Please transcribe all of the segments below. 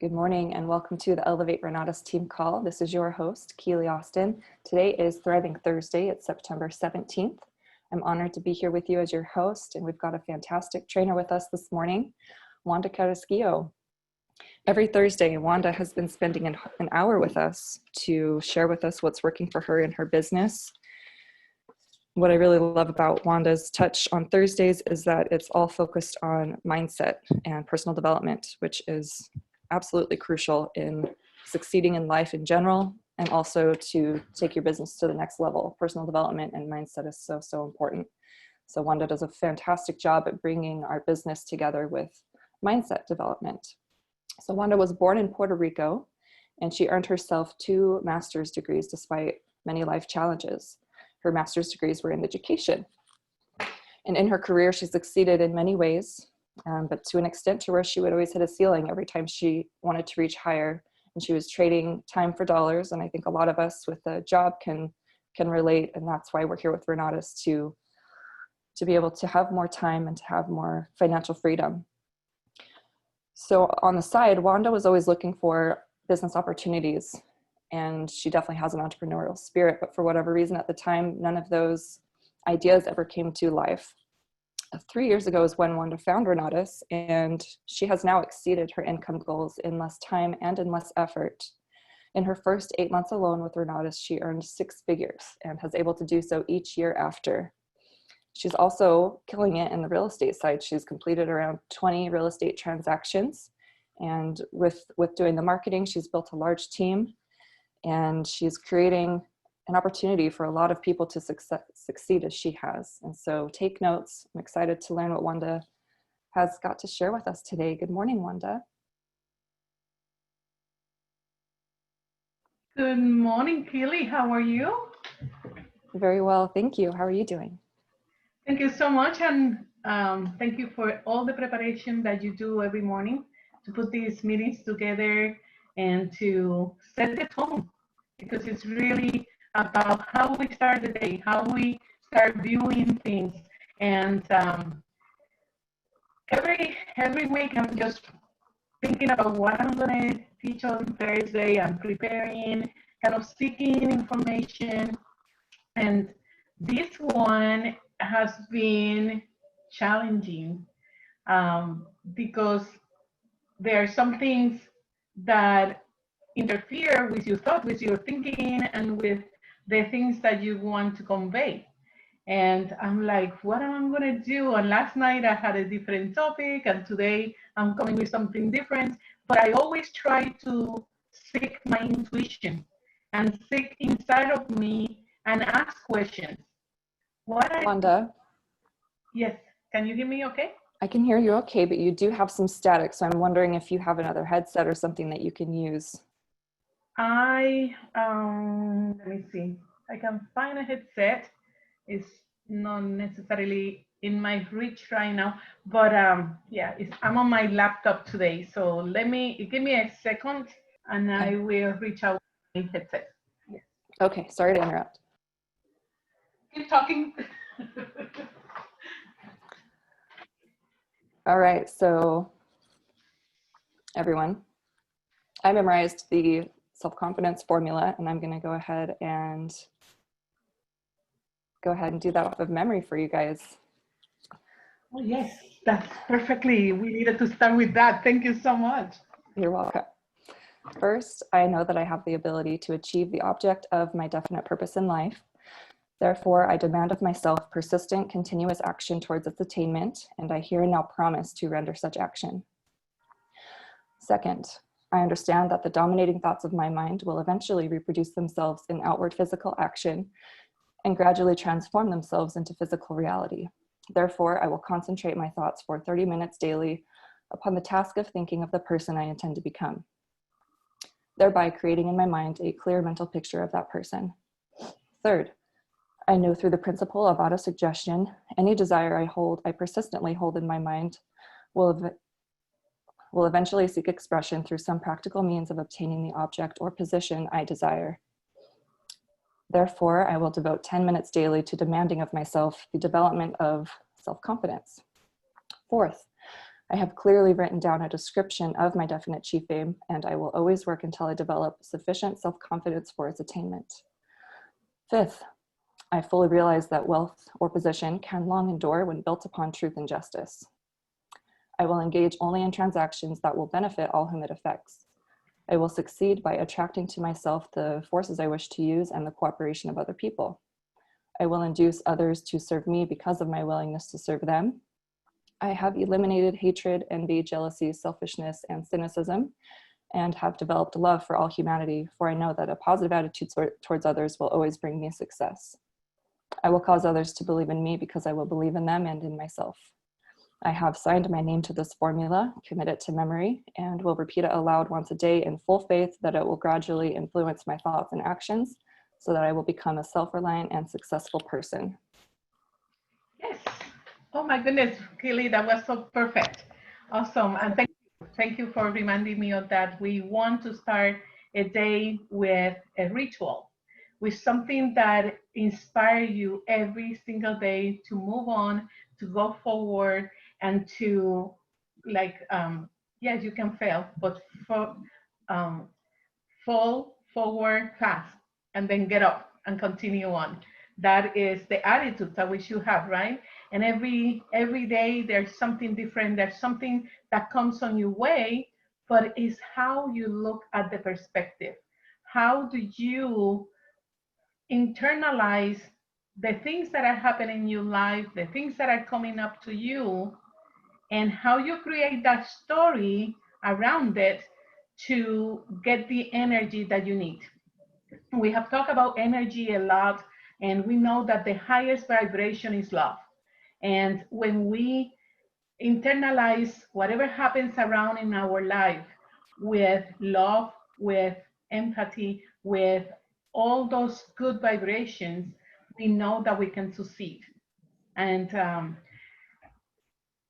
Good morning and welcome to the Elevate Renatus team call. This is your host, Keely Austin. Today is Thriving Thursday. It's September 17th. I'm honored to be here with you as your host, and we've got a fantastic trainer with us this morning, Wanda Carrasquillo. Every Thursday, Wanda has been spending an hour with us to share with us what's working for her in her business. What I really love about Wanda's touch on Thursdays is that it's all focused on mindset and personal development, which is absolutely crucial in succeeding in life in general, and also to take your business to the next level. Personal development and mindset is so important. So Wanda does a fantastic job at bringing our business together with mindset development. So Wanda was born in Puerto Rico, and she earned herself 2 master's degrees despite many life challenges. Her master's degrees were in education. And in her career, she succeeded in many ways, but to an extent to where she would always hit a ceiling every time she wanted to reach higher. And she was trading time for dollars. And I think a lot of us with a job can relate. And that's why we're here with Renatus to be able to have more time and to have more financial freedom. So on the side, Wanda was always looking for business opportunities. And she definitely has an entrepreneurial spirit, but for whatever reason at the time, none of those ideas ever came to life. 3 years ago is when Wanda found Renatus, and she has now exceeded her income goals in less time and in less effort. In her first 8 months alone with Renatus, she earned 6 figures and has able to do so each year after. She's also killing it in the real estate side. She's completed around 20 real estate transactions, and with doing the marketing, she's built a large team. And she's creating an opportunity for a lot of people to succeed as she has. And so take notes. I'm excited to learn what Wanda has got to share with us today. Good morning, Wanda. Good morning, Keely. How are you? Very well, thank you. How are you doing? Thank you so much. And thank you for all the preparation that you do every morning to put these meetings together and to set the tone, because it's really about how we start the day, how we start viewing things. And every week I'm just thinking about what I'm going to teach on Thursday. I'm preparing, kind of seeking information. And this one has been challenging because there are some things that interfere with your thought, with your thinking, and with the things that you want to convey. And I'm like, what am I going to do? And last night I had a different topic, and today I'm coming with something different. But I always try to seek my intuition and seek inside of me and ask questions. Wanda? Yes, can you hear me okay? I can hear you okay, but you do have some static. So I'm wondering if you have another headset or something that you can use. Let me see. I can find a headset. It's not necessarily in my reach right now, but yeah, I'm on my laptop today. So give me a second, and I will reach out with my headset. Yes. Okay, sorry to interrupt. Keep talking. All right, so everyone, I memorized the self-confidence formula, and I'm going to go ahead and do that off of memory for you guys. Oh, yes, that's perfectly. We needed to start with that. Thank you so much. You're welcome. First, I know that I have the ability to achieve the object of my definite purpose in life. Therefore, I demand of myself persistent, continuous action towards its attainment, and I here and now promise to render such action. Second, I understand that the dominating thoughts of my mind will eventually reproduce themselves in outward physical action and gradually transform themselves into physical reality. Therefore, I will concentrate my thoughts for 30 minutes daily upon the task of thinking of the person I intend to become, thereby creating in my mind a clear mental picture of that person. Third, I know through the principle of autosuggestion, any desire I persistently hold in my mind will eventually seek expression through some practical means of obtaining the object or position I desire. Therefore, I will devote 10 minutes daily to demanding of myself the development of self-confidence. Fourth, I have clearly written down a description of my definite chief aim, and I will always work until I develop sufficient self-confidence for its attainment. Fifth, I fully realize that wealth or position can long endure when built upon truth and justice. I will engage only in transactions that will benefit all whom it affects. I will succeed by attracting to myself the forces I wish to use and the cooperation of other people. I will induce others to serve me because of my willingness to serve them. I have eliminated hatred, envy, jealousy, selfishness, and cynicism, and have developed love for all humanity, for I know that a positive attitude towards others will always bring me success. I will cause others to believe in me because I will believe in them and in myself. I have signed my name to this formula, commit it to memory, and will repeat it aloud once a day in full faith that it will gradually influence my thoughts and actions so that I will become a self-reliant and successful person. Yes. Oh my goodness, Keely, that was so perfect. Awesome. And thank you for reminding me of that. We want to start a day with a ritual, with something that inspires you every single day to move on, to go forward, and to yes, you can fail, but um, fall forward fast and then get up and continue on. That is the attitude that we should have, right? And every day there's something different, there's something that comes on your way, but it's how you look at the perspective. How do you internalize the things that are happening in your life, the things that are coming up to you, and how you create that story around it to get the energy that you need. We have talked about energy a lot, and we know that the highest vibration is love. And when we internalize whatever happens around in our life with love, with empathy, with all those good vibrations, we know that we can succeed. And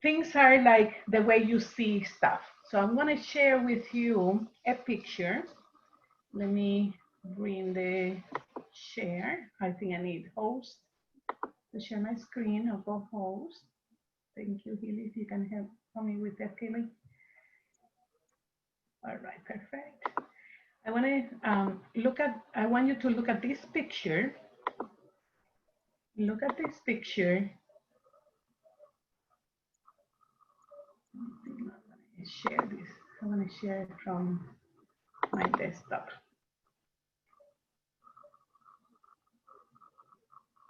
things are like the way you see stuff. So I'm going to share with you a picture. Let me bring the share. I think I need host to share my screen. I'll go host. Thank you, Hilly, if you can help me with that, Hilly. All right, perfect. I want to I want you to look at this picture. Look at this picture. I'm going to share this. I want to share it from my desktop.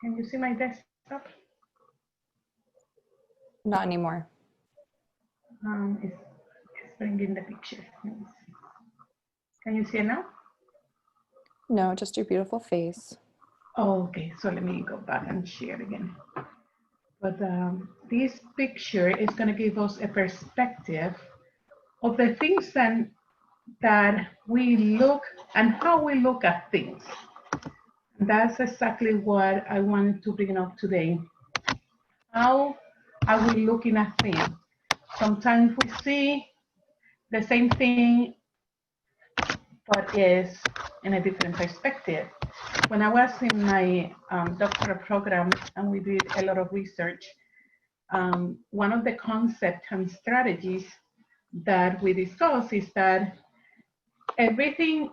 Can you see my desktop? Not anymore. It's bringing the picture. Can you see it now? No, just your beautiful face. Oh, okay, so let me go back and share again. But this picture is going to give us a perspective of the things that we look and how we look at things. And that's exactly what I wanted to bring up today. How are we looking at things? Sometimes we see the same thing, but is in a different perspective. When I was in my doctoral program and we did a lot of research, one of the concepts and strategies that we discussed is that everything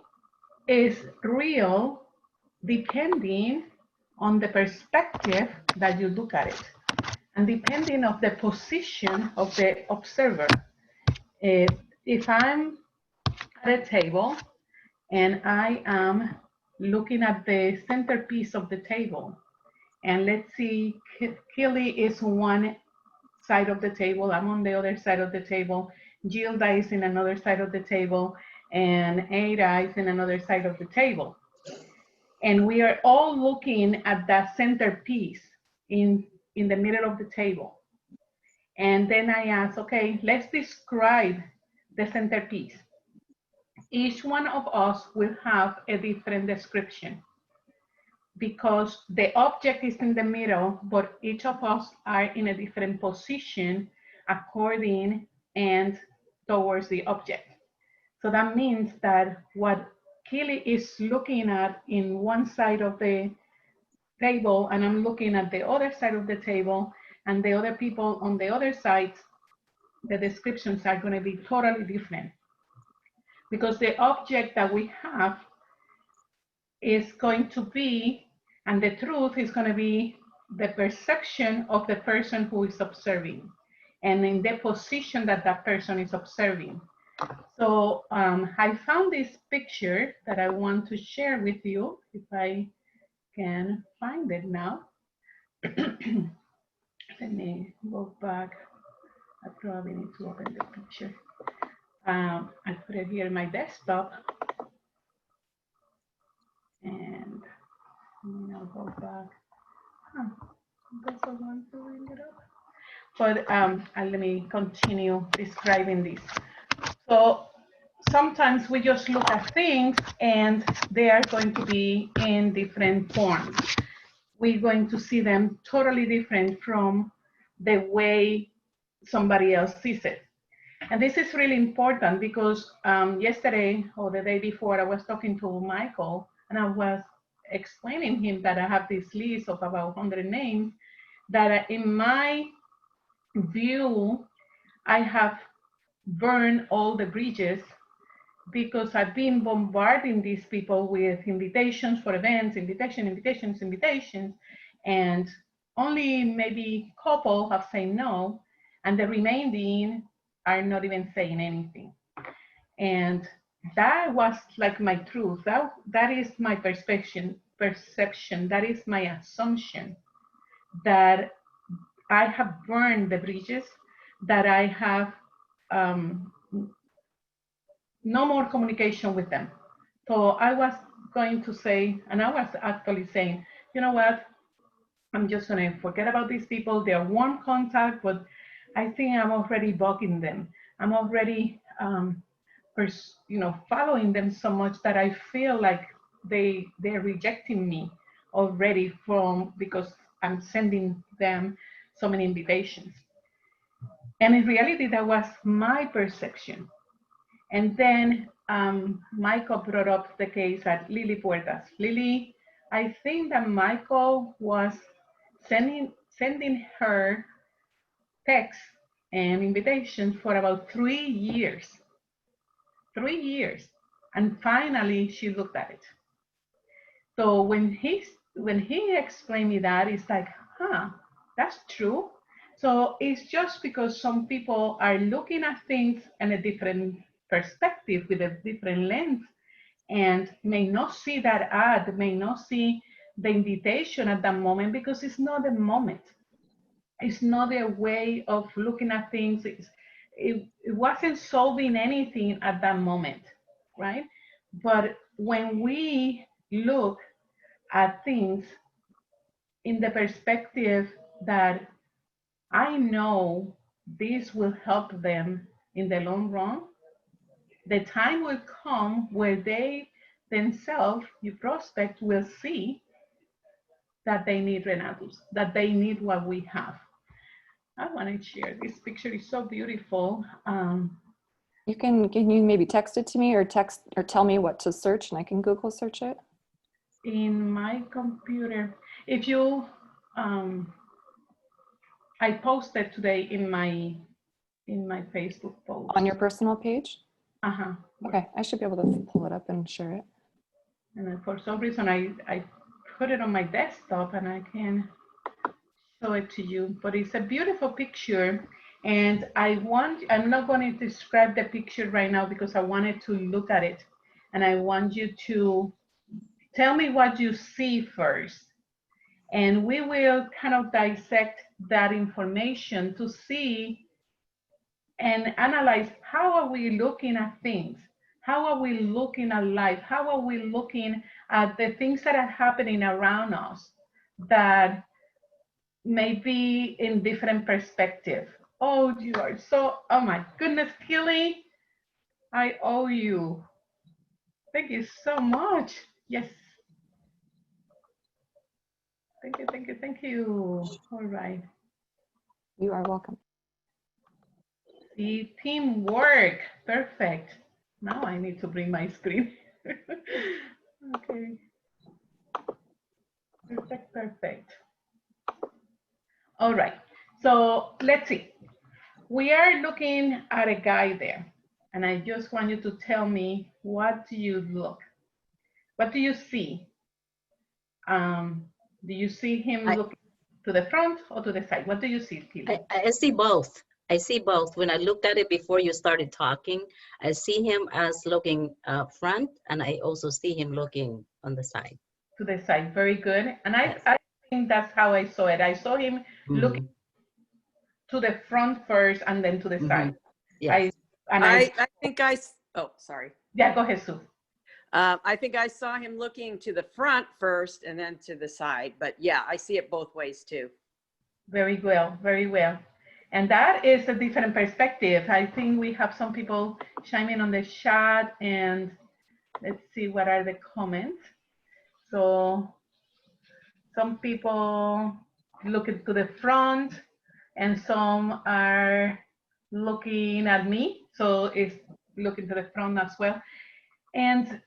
is real depending on the perspective that you look at it and depending on the position of the observer. If I'm at a table and I am looking at the centerpiece of the table, and let's see, Kelly is one side of the table, I'm on the other side of the table, Gilda is in another side of the table, and Ada is in another side of the table. And we are all looking at that centerpiece in the middle of the table. And then I ask, okay, let's describe the centerpiece. Each one of us will have a different description because the object is in the middle, but each of us are in a different position according and towards the object. So that means that what Keely is looking at in one side of the table, and I'm looking at the other side of the table, and the other people on the other side the descriptions are going to be totally different, because the object that we have is going to be, and the truth is going to be the perception of the person who is observing, and in the position that that person is observing. So I found this picture that I want to share with you, if I can find it now. Let me go back. I probably need to open the picture. I put it here in my desktop, and I'll go back. Doesn't want to bring it up. But let me continue describing this. So sometimes we just look at things and they are going to be in different forms. We're going to see them totally different from the way somebody else sees it. And this is really important because yesterday or the day before, I was talking to Michael and I was explaining him that I have this list of about 100 names that in my view, I have burned all the bridges because I've been bombarding these people with invitations for events, invitations, and only maybe a couple have said no, and the remaining are not even saying anything. And that was like my truth. That is my perception. That is my assumption that I have burned the bridges, that I have no more communication with them. So I was going to say, and I was actually saying, you know what, I'm just going to forget about these people. They're warm contact, but I think I'm already bugging them. I'm already, following them so much that I feel like they're rejecting me already because I'm sending them so many invitations. And in reality, that was my perception. And then Michael brought up the case at Lily Puertas. Lily, I think that Michael was sending her texts and invitations for about 3 years. 3 years. And finally, she looked at it. So when he explained me that, it's like, that's true. So it's just because some people are looking at things in a different perspective with a different lens and may not see that ad, may not see the invitation at that moment because it's not the moment. It's not a way of looking at things. It wasn't solving anything at that moment, right? But when we look at things in the perspective that I know this will help them in the long run, the time will come where they themselves, your prospect, will see that they need Renatus, that they need what we have. I want to share this picture. It's so beautiful. Can you maybe text it to me or tell me what to search and I can Google search it? In my computer, if you, I posted today in my Facebook post. On your personal page? Uh-huh. Okay, I should be able to pull it up and share it. And then for some reason, I put it on my desktop and I can show it to you, but it's a beautiful picture. And I'm not going to describe the picture right now because I wanted to look at it. And I want you to tell me what you see first. And we will kind of dissect that information to see and analyze how are we looking at things? How are we looking at life? How are we looking at the things that are happening around us that may be in different perspective? Oh, you are so, oh my goodness, Kelly, I owe you. Thank you so much. Yes. Thank you, thank you, thank you. All right. You are welcome. See, teamwork. Perfect. Now I need to bring my screen. Okay. Perfect. All right. So let's see. we are looking at a guy there, and I just want you to tell me, what do you look? What do you see? Do you see him I, looking to the front or to the side? What do you see, Tilly? I see both. I see both. When I looked at it before you started talking, I see him as looking front, and I also see him looking on the side. To the side, very good. And Yes. I think that's how I saw it. I saw him looking to the front first and then to the side. Yes. I think oh, sorry. yeah, go ahead, Sue. I think I saw him looking to the front first and then to the side, but yeah, I see it both ways too. Very well, very well. And that is a different perspective. I think we have some people chiming on the chat, and let's see what are the comments. So some people looking to the front and some are looking at me. So it's looking to the front as well. And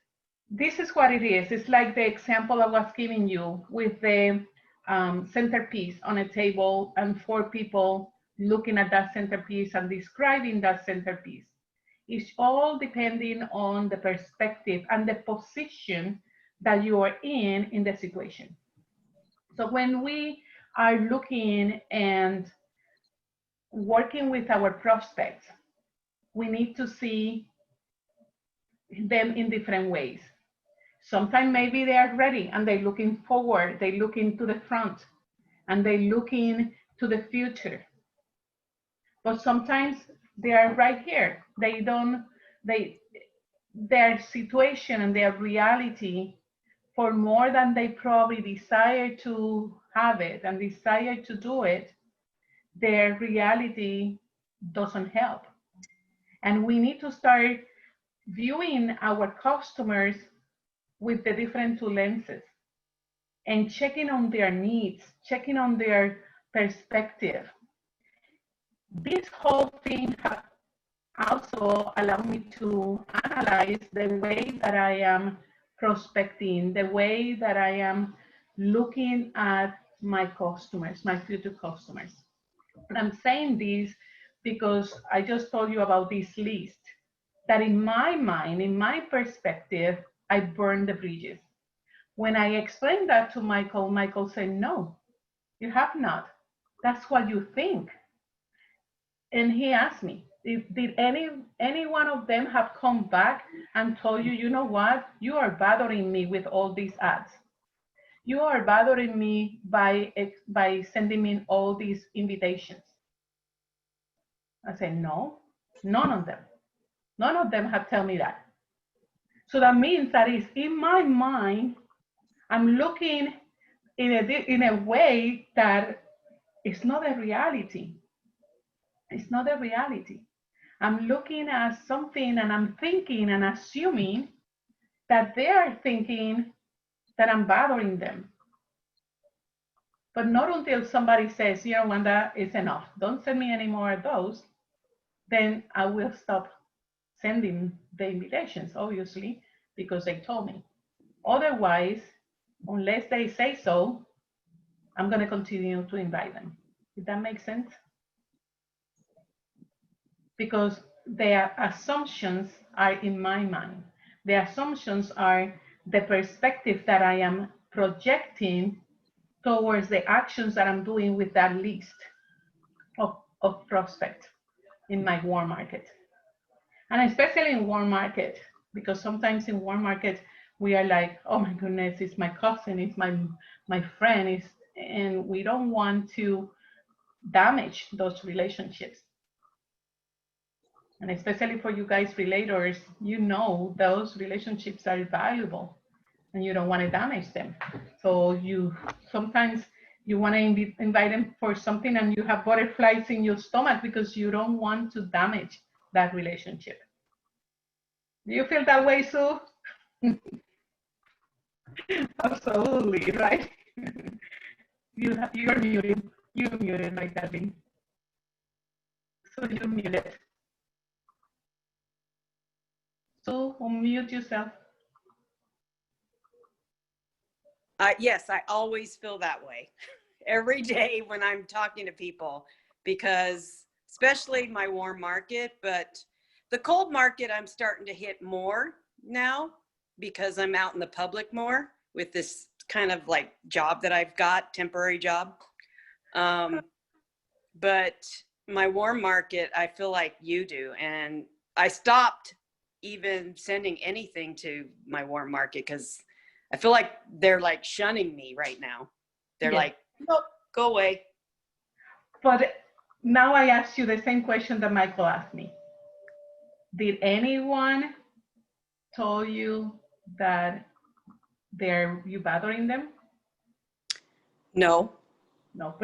this is what it is. It's like the example I was giving you with the centerpiece on a table and 4 people looking at that centerpiece and describing that centerpiece. It's all depending on the perspective and the position that you are in the situation. So when we are looking and working with our prospects, we need to see them in different ways. Sometimes maybe they are ready and they're looking forward, they're looking to the front, and they're looking to the future. But sometimes they are right here. Their situation and their reality, for more than they probably desire to have it and desire to do it, their reality doesn't help. And we need to start viewing our customers with the different 2 lenses and checking on their needs, checking on their perspective. This whole thing also allowed me to analyze the way that I am prospecting, the way that I am looking at my customers, my future customers. And I'm saying this because I just told you about this list, that in my mind, in my perspective, I burned the bridges. When I explained that to Michael, Michael said, no, you have not. That's what you think. And he asked me, did any one of them have come back and told you, you know what, you are bothering me with all these ads. You are bothering me by sending me all these invitations. I said, no, none of them. None of them have told me that. So that means that is in my mind, I'm looking in a way that is not a reality. It's not a reality. I'm looking at something and I'm thinking and assuming that they are thinking that I'm bothering them. But not until somebody says, you know, Wanda, it's enough. Don't send me any more of those. Then I will stop sending the invitations, obviously, because they told me. Otherwise, unless they say so, I'm going to continue to invite them. Did that make sense? Because their assumptions are in my mind. The assumptions are the perspective that I am projecting towards the actions that I'm doing with that list of prospects in my warm market. And especially in warm market, because sometimes in warm market, we are like, oh my goodness, it's my cousin, it's my friend, and we don't want to damage those relationships. And especially for you guys relators, you know those relationships are valuable and you don't want to damage them. So you sometimes you want to invite them for something and you have butterflies in your stomach because you don't want to damage that relationship. Do you feel that way, Sue? Absolutely, right? You're muted. You're muted, my darling. So you're muted. So unmute yourself. Yes, I always feel that way every day when I'm talking to people, because especially my warm market, but the cold market I'm starting to hit more now because I'm out in the public more with this kind of like job that I've got, temporary job. But my warm market, I feel like you do. And I stopped even sending anything to my warm market because I feel like they're like shunning me right now. They're like, nope, go away. But now I ask you the same question that Michael asked me. Did anyone tell you that you bothering them? No. No.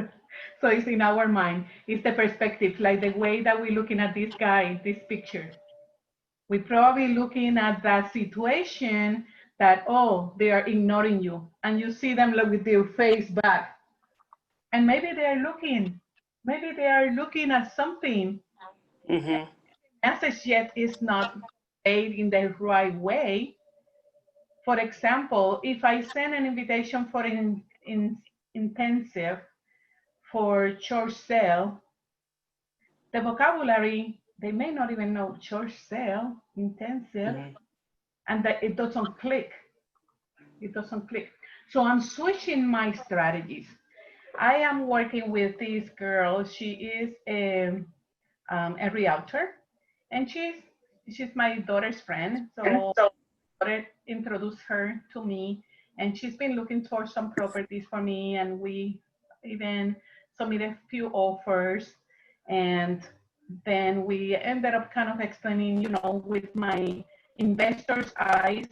So it's in our mind. It's the perspective, like the way that we're looking at this guy, this picture. We're probably looking at that situation that, oh, they are ignoring you. And you see them look with their face back. And maybe they are looking at something. Mm-hmm. Message yet is not made in the right way. For example, if I send an invitation for an intensive for church sale, the vocabulary, they may not even know church sale, intensive, and that it doesn't click. It doesn't click. So I'm switching my strategies. I am working with this girl. She is a realtor, and she's my daughter's friend. So daughter introduced her to me, and she's been looking for some properties for me, and we even submitted a few offers, and then we ended up kind of explaining, with my investor's eyes,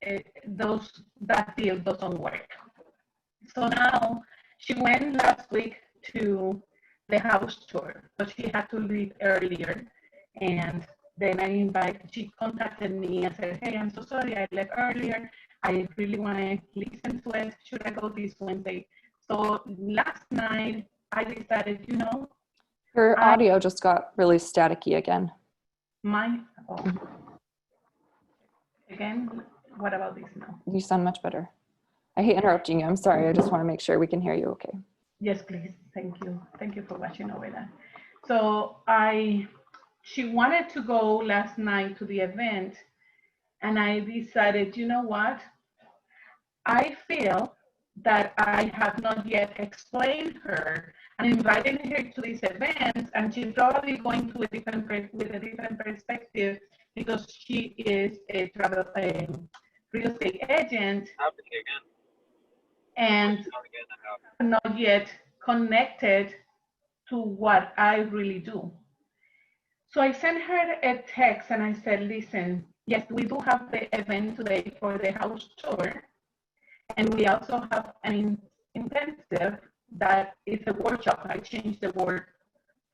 that deal doesn't work. So now she went last week to the house tour, but she had to leave earlier. And then she contacted me and said, hey, I'm so sorry, I left earlier. I really want to listen to it. Should I go this Wednesday? So last night I decided, Your audio just got really staticky again. Again, what about this now? You sound much better. I hate interrupting you. I'm sorry. I just want to make sure we can hear you okay. Yes, please. Thank you. Thank you for watching over that. So she wanted to go last night to the event, and I decided, you know what? I feel that I have not yet explained her and invited her to this event, and she's probably going to with a different perspective because she is a real estate agent and not yet connected to what I really do. So I sent her a text and I said, listen, yes, we do have the event today for the house tour. And we also have an intensive that is a workshop. I changed the word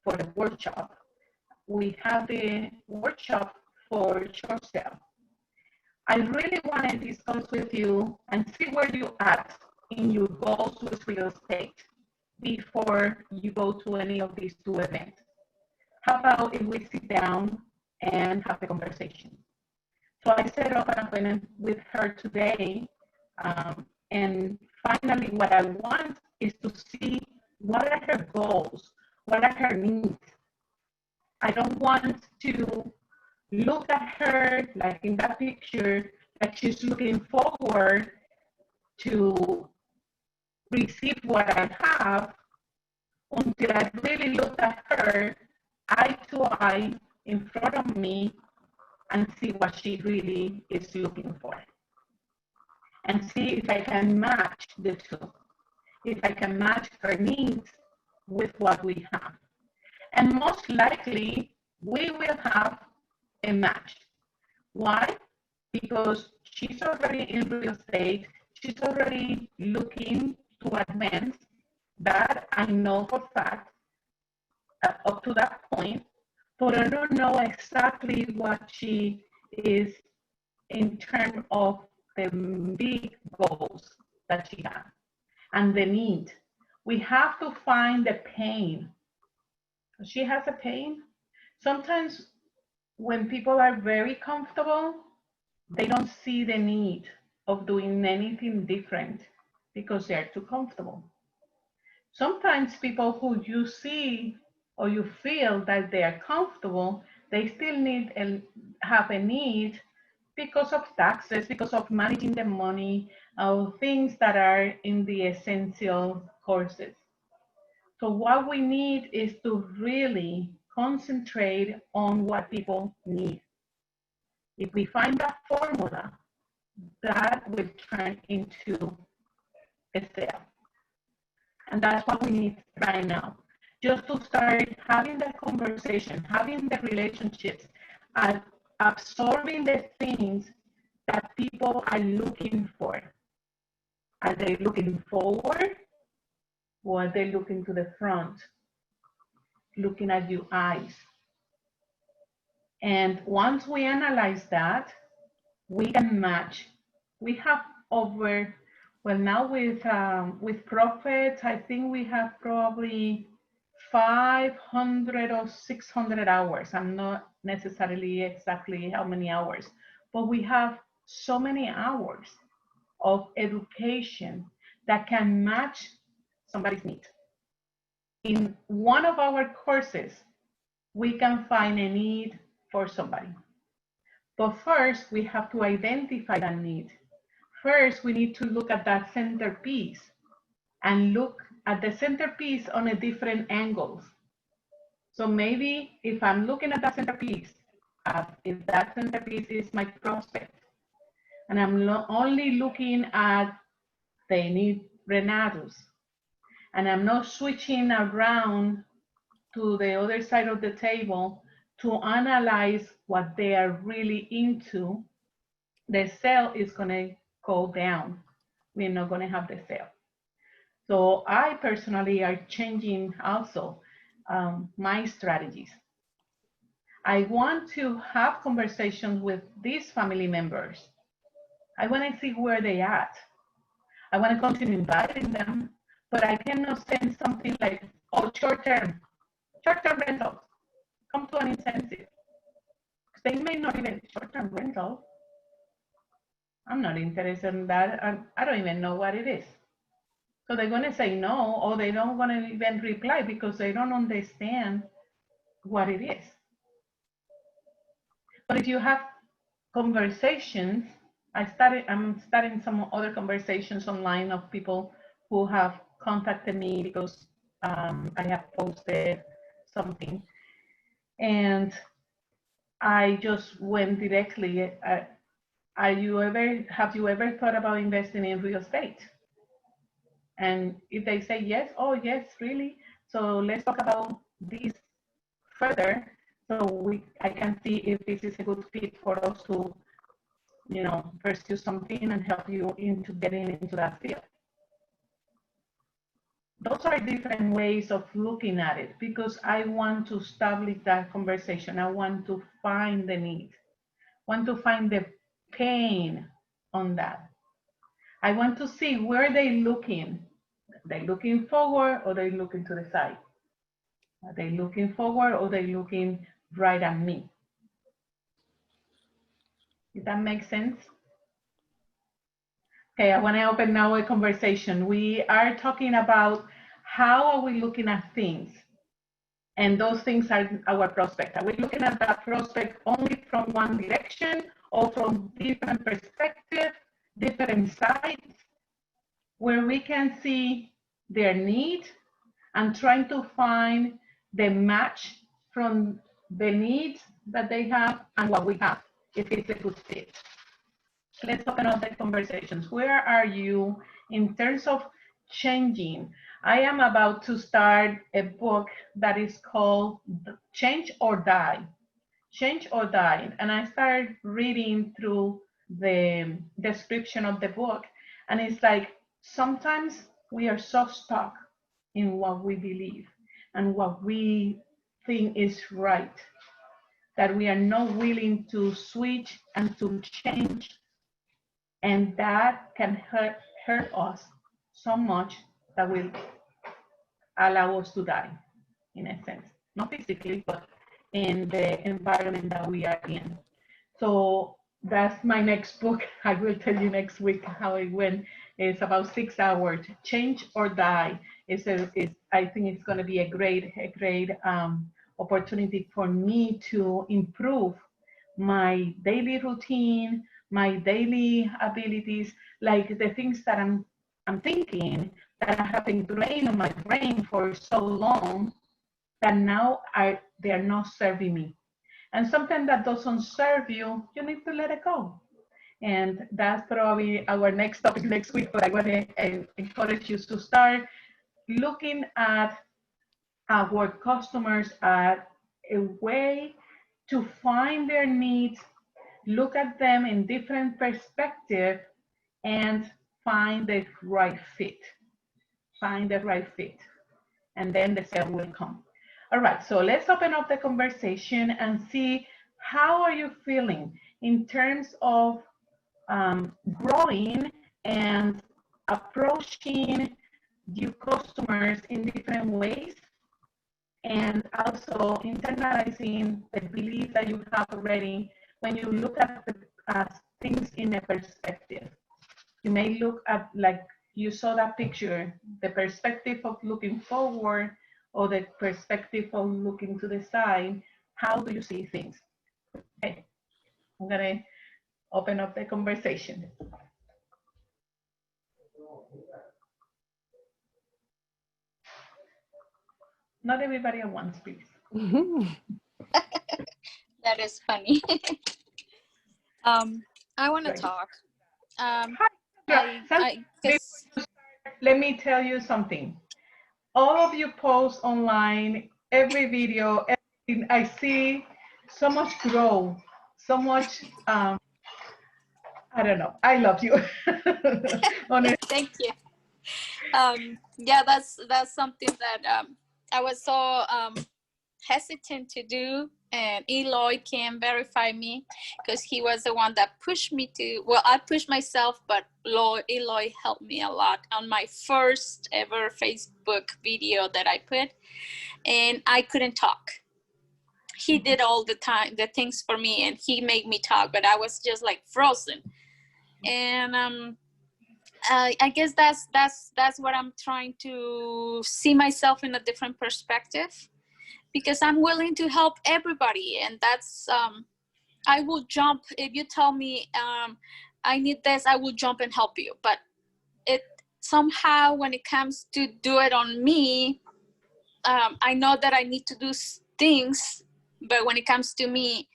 for the workshop. We have the workshop for short sale. I really want to discuss with you and see where you at in your goals with real estate before you go to any of these two events. How about if we sit down and have the conversation? So I set up an appointment with her today. And finally, what I want is to see what are her goals, what are her needs. I don't want to look at her like in that picture, like she's looking forward to receive what I have until I really look at her eye to eye in front of me and see what she really is looking for. And see if I can match the two, if I can match her needs with what we have. And most likely, we will have a match. Why? Because she's already in real estate, she's already looking to advance. That I know for fact up to that point, but I don't know exactly what she is in terms of the big goals that she has and the need. We have to find the pain. She has a pain. Sometimes when people are very comfortable, they don't see the need of doing anything different because they're too comfortable. Sometimes people who you see or you feel that they are comfortable, they still have a need because of taxes, because of managing the money, things that are in the essential courses. So what we need is to really concentrate on what people need. If we find that formula, that will turn into a sale. And that's what we need right now. Just to start having the conversation, having the relationships, and absorbing the things that people are looking for. Are they looking forward, or are they looking to the front, looking at your eyes? And once we analyze that, we can match. We have over, well, now with Profits, I think we have probably 500 or 600 hours. I'm not necessarily exactly how many hours, but we have so many hours of education that can match somebody's need. In one of our courses, we can find a need for somebody. But first, we have to identify that need. First, we need to look at that centerpiece and look at the centerpiece on a different angles. So maybe if I'm looking at that centerpiece, if that centerpiece is my prospect, and I'm only looking at they need Renatus, and I'm not switching around to the other side of the table to analyze what they are really into, the sale is going to go down. We're not going to have the sale. So I personally are changing also my strategies. I want to have conversations with these family members. I want to see where they at. I want to continue inviting them, but I cannot send something like, oh, short-term rentals. Come to an intensive. They may not even short-term rental. I'm not interested in that. I don't even know what it is. So they're going to say no, or they don't want to even reply because they don't understand what it is. But if you have conversations, I'm starting some other conversations online of people who have contacted me because I have posted something. And I just went directly, have you ever thought about investing in real estate? And if they say yes, oh yes, really? So let's talk about this further. So I can see if this is a good fit for us to, pursue something and help you into getting into that field. Those are different ways of looking at it because I want to establish that conversation. I want to find the need, want to find the pain on that. I want to see where they're looking. Are they looking forward or they looking to the side? Are they looking forward or they looking right at me? Does that make sense? Okay, I want to open now a conversation. We are talking about how are we looking at things? And those things are our prospect. Are we looking at that prospect only from one direction or from different perspectives, different sides, where we can see their need and trying to find the match from the needs that they have and what we have, if it's a good fit. Let's open up the conversations. Where are you in terms of changing? I am about to start a book that is called Change or Die. Change or Die. And I started reading through the description of the book. And it's like, sometimes we are so stuck in what we believe and what we think is right that we are not willing to switch and to change. And that can hurt us so much that will allow us to die, in a sense. Not physically, but in the environment that we are in. So that's my next book. I will tell you next week how it went. It's about 6 hours. Change or die. I think it's going to be a great opportunity for me to improve my daily routine, my daily abilities, like the things that I'm thinking that I have ingrained in my brain for so long that now they are not serving me. And something that doesn't serve you, you need to let it go. And that's probably our next topic next week. But I want to encourage you to start looking at our customers as a way to find their needs, look at them in different perspective, and find the right fit. Find the right fit. And then the sale will come. All right, so let's open up the conversation and see how are you feeling in terms of growing and approaching your customers in different ways, and also internalizing the belief that you have already when you look at things in a perspective. You may look at, like you saw that picture, the perspective of looking forward or the perspective of looking to the side. How do you see things? Okay, I'm gonna open up the conversation. Not everybody at once, please. That is funny. I want to talk. Let me tell you something. All of you post online, every video, everything, I see so much growth, so much, I don't know, I love you. Thank you. Yeah, that's something that I was so hesitant to do, and Eloy can verify me because he was the one that pushed me to, well, I pushed myself, but Eloy helped me a lot on my first ever Facebook video that I put, and I couldn't talk. He did all the things for me, and he made me talk, but I was just like frozen. And I guess that's what I'm trying to see myself in a different perspective, because I'm willing to help everybody, and that's I will jump if you tell me I need this, I will jump and help you. But it somehow, when it comes to do it on me, I know that I need to do things, but when it comes to me,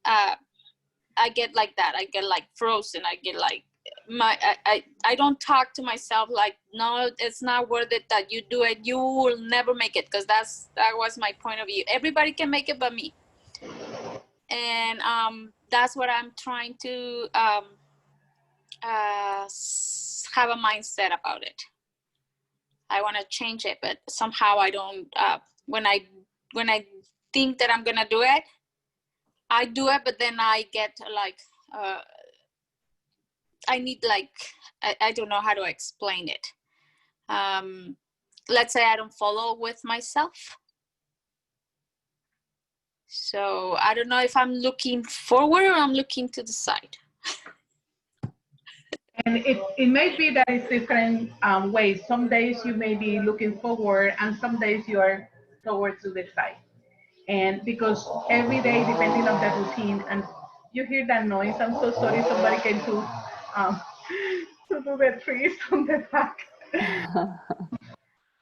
I get like that. I get like frozen. I get like I don't talk to myself like, no, it's not worth it that you do it. You will never make it, because that was my point of view. Everybody can make it but me. And that's what I'm trying to have a mindset about it. I want to change it, but somehow I don't. When I think that I'm gonna do it, I do it, but then I get like I need like I don't know how to explain it. Let's say I don't follow with myself. So I don't know if I'm looking forward or I'm looking to the side. And it may be that it's different ways. Some days you may be looking forward, and some days you are towards to the side. And because every day, depending on the routine, and you hear that noise, I'm so sorry, somebody came to do the trees on the back.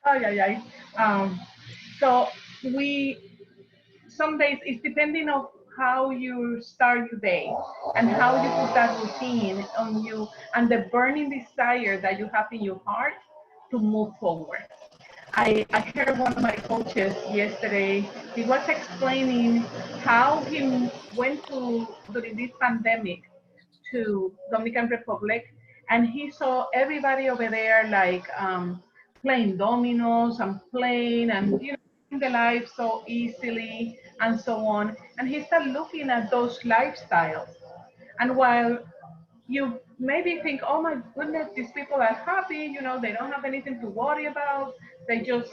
Oh, yeah. So some days it's depending on how you start your day and how you put that routine on you, and the burning desire that you have in your heart to move forward. I heard one of my coaches yesterday. He was explaining how he went during this pandemic to Dominican Republic, and he saw everybody over there like playing dominoes and playing and the life so easily and so on. And he started looking at those lifestyles. And while you maybe think, oh my goodness, these people are happy, they don't have anything to worry about. They just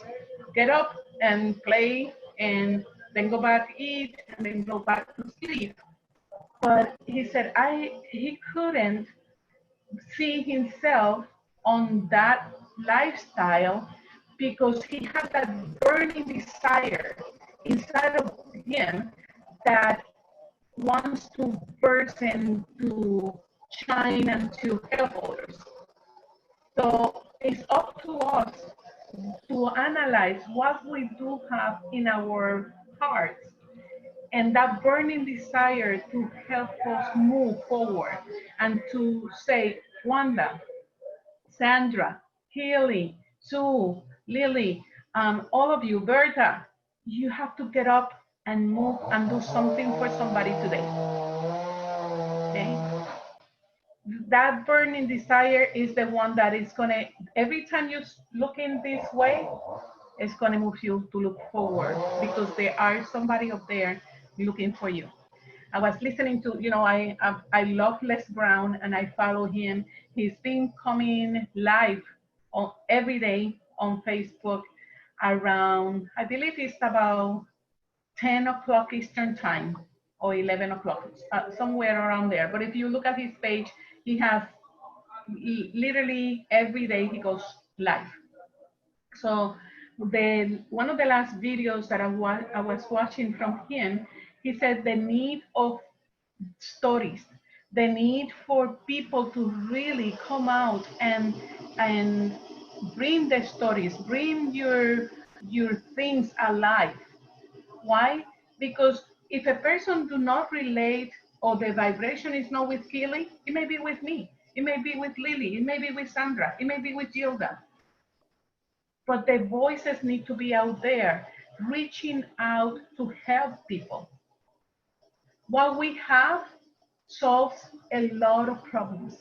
get up and play and then go back to eat and then go back to sleep. But he said he couldn't see himself on that lifestyle because he has that burning desire inside of him that wants to burst and to shine and to help others. So it's up to us to analyze what we do have in our hearts and that burning desire to help us move forward and to say, Wanda, Sandra, Haley, Sue, Lily, all of you, Berta, you have to get up and move and do something for somebody today. Okay? That burning desire is the one that is going to, every time you look in this way, it's going to move you to look forward because there are somebody up there looking for you. I was listening to, I love Les Brown and I follow him. He's been coming live on every day on Facebook around, I believe it's about 10 o'clock Eastern time or 11 o'clock, somewhere around there. But if you look at his page, he has literally every day he goes live. So one of the last videos that I was watching from him, he said the need of stories, the need for people to really come out and bring the stories, bring your things alive. Why? Because if a person do not relate or the vibration is not with Keely, it may be with me, it may be with Lily, it may be with Sandra, it may be with Gilda. But the voices need to be out there, reaching out to help people. What we have solves a lot of problems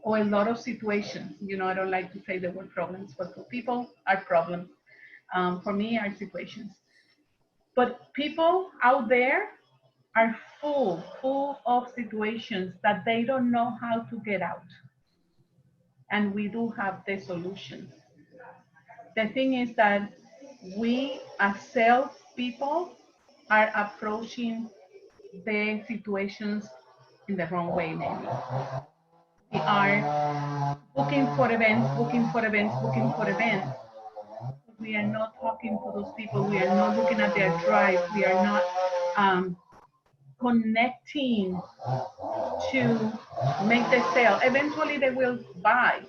or a lot of situations. I don't like to say the word problems, but for people are problems. For me are situations. But people out there are full of situations that they don't know how to get out. And we do have the solutions. The thing is that we as self people are approaching the situations in the wrong way, maybe. We are looking for events. We are not talking to those people. We are not looking at their drive. We are not connecting to make the sale. Eventually they will buy,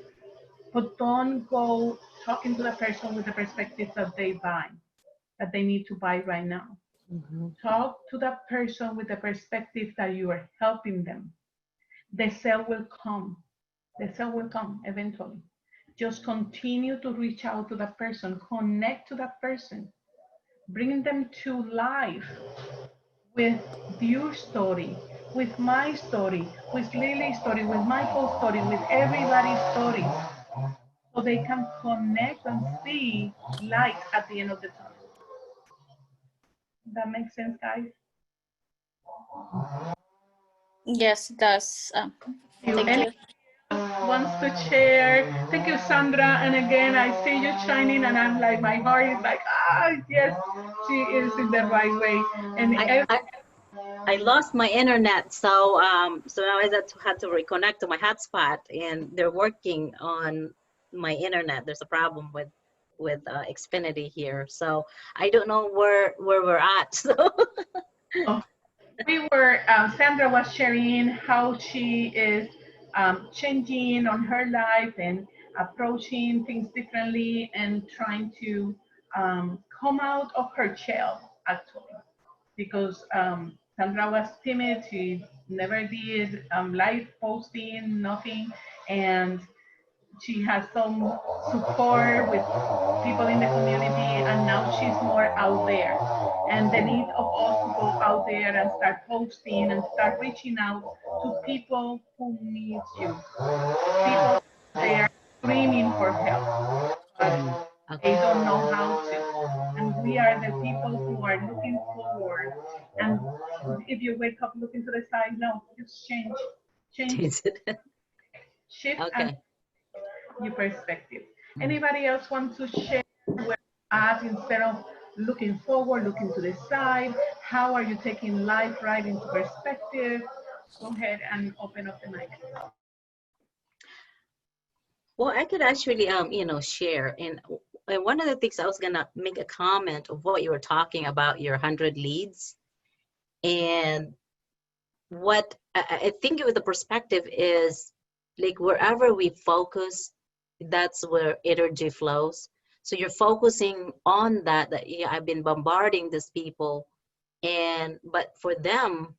but don't go talking to the person with the perspective that they need to buy right now. Mm-hmm. Talk to that person with the perspective that you are helping them. The sale will come. The sale will come eventually. Just continue to reach out to that person, connect to that person, bring them to life with your story, with my story, with Lily's story, with Michael's story, with everybody's story, so they can connect and see light at the end of the tunnel. That makes sense, guys? Yes, it does. Thank you. Wants to share? Thank you, Sandra. And again, I see you shining, and I'm like, my heart is like, yes, she is in the right way. And I lost my internet, so now I had to reconnect to my hotspot, and they're working on my internet. There's a problem with Xfinity here, so I don't know where we're at. So. We were, Sandra was sharing how she is changing on her life and approaching things differently and trying to come out of her shell, actually, because Sandra was timid. She never did live posting, nothing, and she has some support with people in the community, and now she's more out there. And the need of us to go out there and start posting and start reaching out to people who need you. People, they are screaming for help, but they don't know how to. And we are the people who are looking forward. And if you wake up looking to the side, no, just change it. Shift and your perspective. Anybody else want to share where at instead of looking forward, looking to the side? How are you taking life right into perspective? Go ahead and open up the mic. Well, I could actually, share. And one of the things I was gonna make a comment of what you were talking about, your 100 leads, and what I think with the perspective is like wherever we focus, that's where energy flows. So you're focusing on that yeah, I've been bombarding these people, but for them,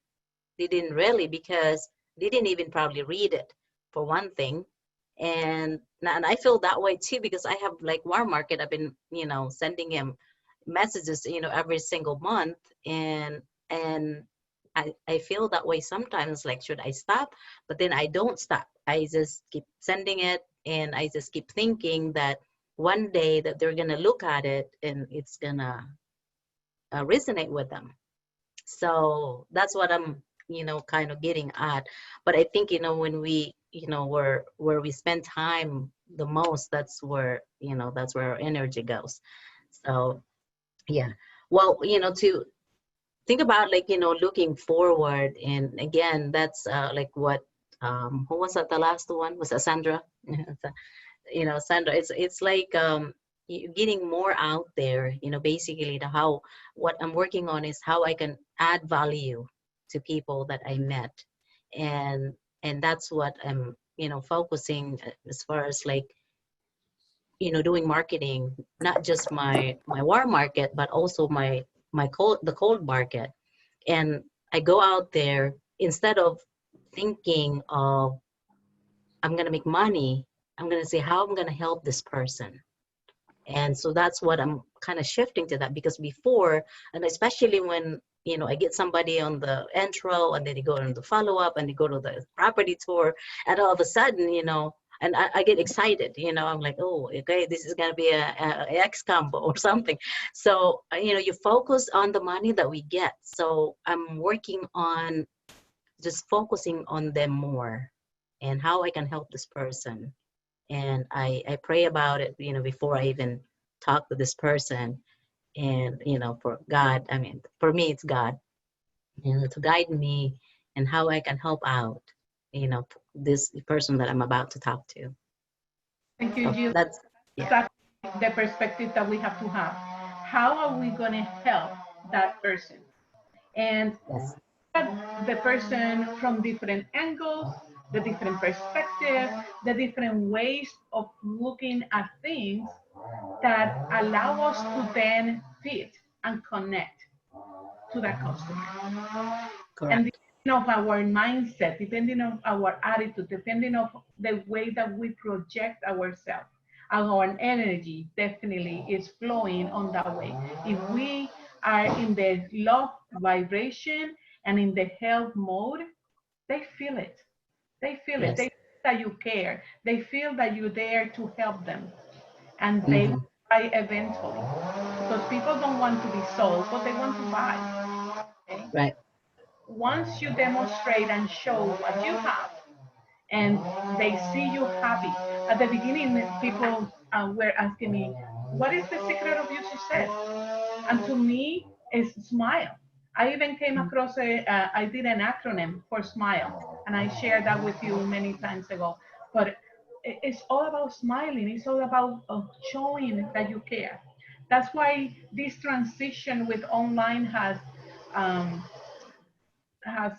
they didn't really, because they didn't even probably read it, for one thing. And I feel that way too, because I have like War Market. I've been, sending him messages, every single month. And I feel that way sometimes, like, should I stop? But then I don't stop. I just keep sending it, and I just keep thinking that one day that they're gonna look at it and it's gonna resonate with them. So that's what I'm, kind of getting at. But I think, when we, where we spend time the most, that's where our energy goes. So yeah. Well, to think about, like, looking forward, and again, that's like what who was that, the last one was that Sandra? Sandra, it's like getting more out there, basically the how what I'm working on is how I can add value to people that I met. And and that's what I'm, focusing as far as, like, doing marketing, not just my warm market, but also the cold market. And I go out there, instead of thinking of I'm going to make money, I'm going to say how I'm going to help this person. And so that's what I'm kind of shifting to that, because before, and especially when, I get somebody on the intro, and then they go on the follow up, and they go to the property tour, and all of a sudden, and I get excited, I'm like, oh, okay, this is going to be a X combo or something. So, you focus on the money that we get. So I'm working on just focusing on them more, and how I can help this person. And I pray about it, before I even talk to this person. And, for God, I mean, for me, it's God, to guide me and how I can help out, this person that I'm about to talk to. Thank you, So Jill. that's, yeah. That's the perspective that we have to have. How are we going to help that person? And Yes. the person from different angles, the different perspective, the different ways of looking at things that allow us to then fit and connect to that customer. And Correct. depending of our mindset, depending on our attitude, depending of the way that we project ourselves, and our energy definitely is flowing on that way. If we are in the love vibration and in the help mode, they feel it. They feel it. They Yes. feel that you care. They feel that you're there to help them. And they Mm-hmm. will buy eventually. Because people don't want to be sold, but they want to buy. Okay? Right. Once you demonstrate and show what you have, and they see you happy. At the beginning, people were asking me, what is the secret of your success? And to me, it's smile. I even came across I did an acronym for smile, and I shared that with you many times ago. But it's all about smiling. It's all about showing that you care. That's why this transition with online um, has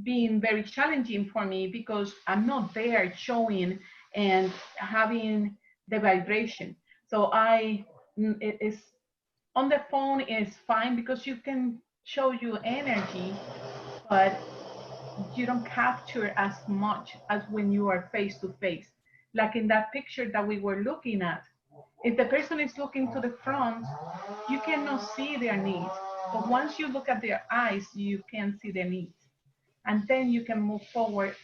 been very challenging for me, because I'm not there showing and having the vibration. So it is on the phone is fine, because you can show your energy, but you don't capture as much as when you are face to face. Like in that picture that we were looking at, if the person is looking to the front, you cannot see their needs. But once you look at their eyes, you can see their needs. And then you can move forward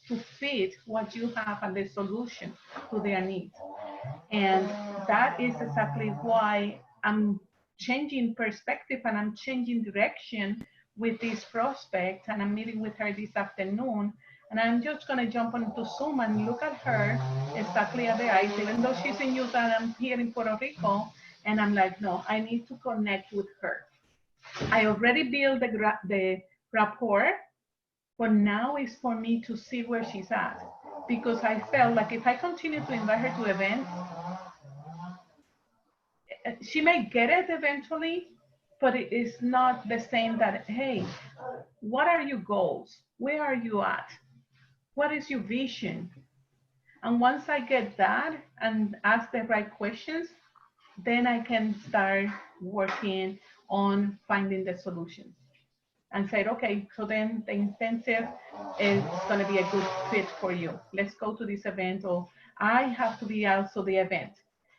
to fit what you have and the solution to their needs. And that is exactly why I'm changing perspective and I'm changing direction with this prospect. And I'm meeting with her this afternoon. And I'm just going to jump onto Zoom and look at her exactly at the eyes, even though she's in Utah and I'm here in Puerto Rico. And I'm like, no, I need to connect with her. I already built the rapport, but now it's for me to see where she's at. because I felt like if I continue to invite her to events, she may get it eventually, but it is not the same that, hey, what are your goals? Where are you at? What is your vision? And once I get that and ask the right questions, then I can start working on finding the solutions. And said, okay, so then the intensive is going to be a good fit for you. Let's go to this event, or I have to be also the event.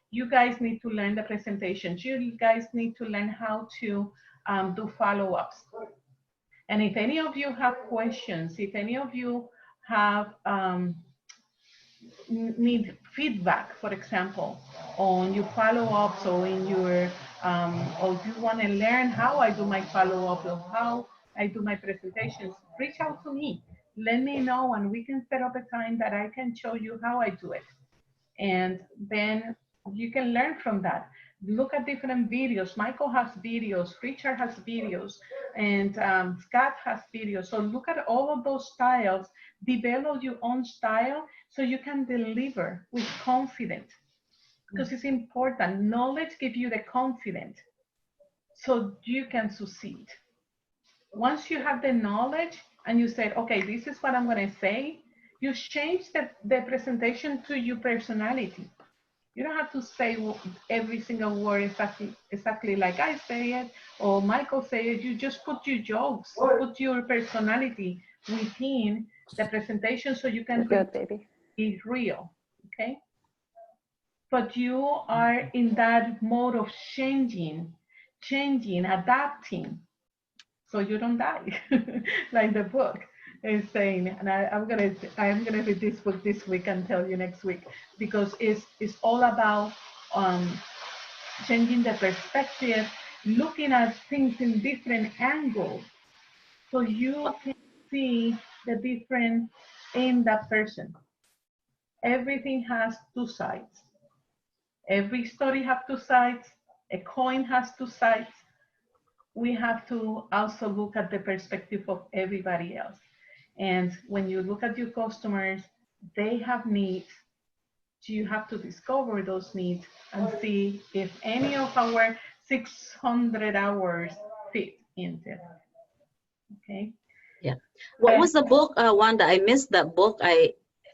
You guys need to learn the presentations. You guys need to learn how to do follow-ups. And if any of you have questions, if any of you have need feedback, for example, on your follow-ups or in your, or you want to learn how I do my follow-up or how I do my presentations, reach out to me. Let me know and we can set up a time that I can show you how I do it. And then you can learn from that. Look at different videos. Michael has videos, Richard has videos, and Scott has videos. So look at all of those styles, develop your own style so you can deliver with confidence. Because it's important. Knowledge gives you the confidence so you can succeed. Once you have the knowledge and you say, okay, this is what I'm going to say, you change the presentation to your personality. You don't have to say every single word exactly like I say it or Michael say it. You just put your jokes, put your personality within the presentation so you can be real, okay? But you are in that mode of changing, adapting, so you don't die, like the book is saying. And I'm gonna read this book this week and tell you next week, because it's all about changing the perspective, looking at things in different angles, so you can see the difference in that person. Everything has two sides. Every story has two sides. A coin has two sides. We have to also look at the perspective of everybody else. And when you look at your customers, they have needs. You have to discover those needs and see if any of our 600 hours fit into it. Okay. Yeah. What was the book, Wanda? I missed that book.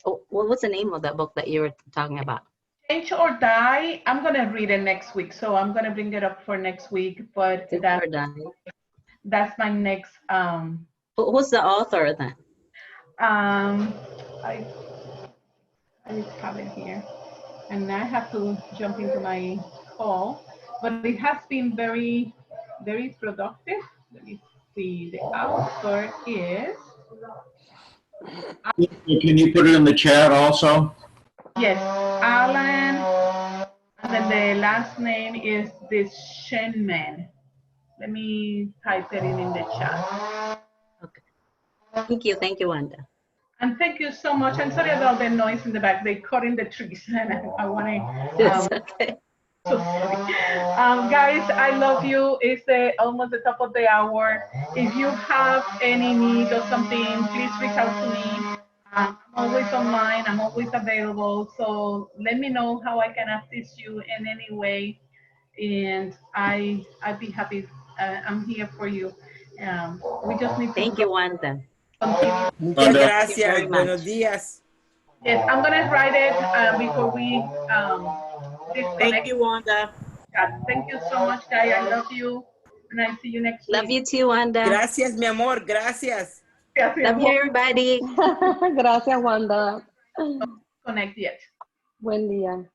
What was the name of that book that you were talking about? Change or Die. I'm gonna read it next week, so I'm gonna bring it up for next week. But that's my next. Who's the author then? I have it here, and I have to jump into my call. But it has been very, very productive. Let me see. The author is. Can you put it in the chat also? Yes, Alan, and then the last name is this Shenman. Let me type it in the chat. Okay. Thank you, Wanda. And thank you so much. I'm sorry about the noise in the back. They cut in the trees, and I want to. Okay. So sorry. Guys, I love you. It's almost the top of the hour. If you have any need or something, please reach out to me. I'm always online. I'm always available. So let me know how I can assist you in any way, and I'd be happy. I'm here for you. We just need to. Thank you, Wanda. Muchas gracias. Buenos días. Yes, I'm gonna write it before we disconnect. Thank you, Wanda. Thank you so much, guys. I love you, and I see you next week. Love you too, Wanda. Gracias, mi amor. Gracias. Love you, everybody. Gracias, Wanda. Connect yet. Buen día.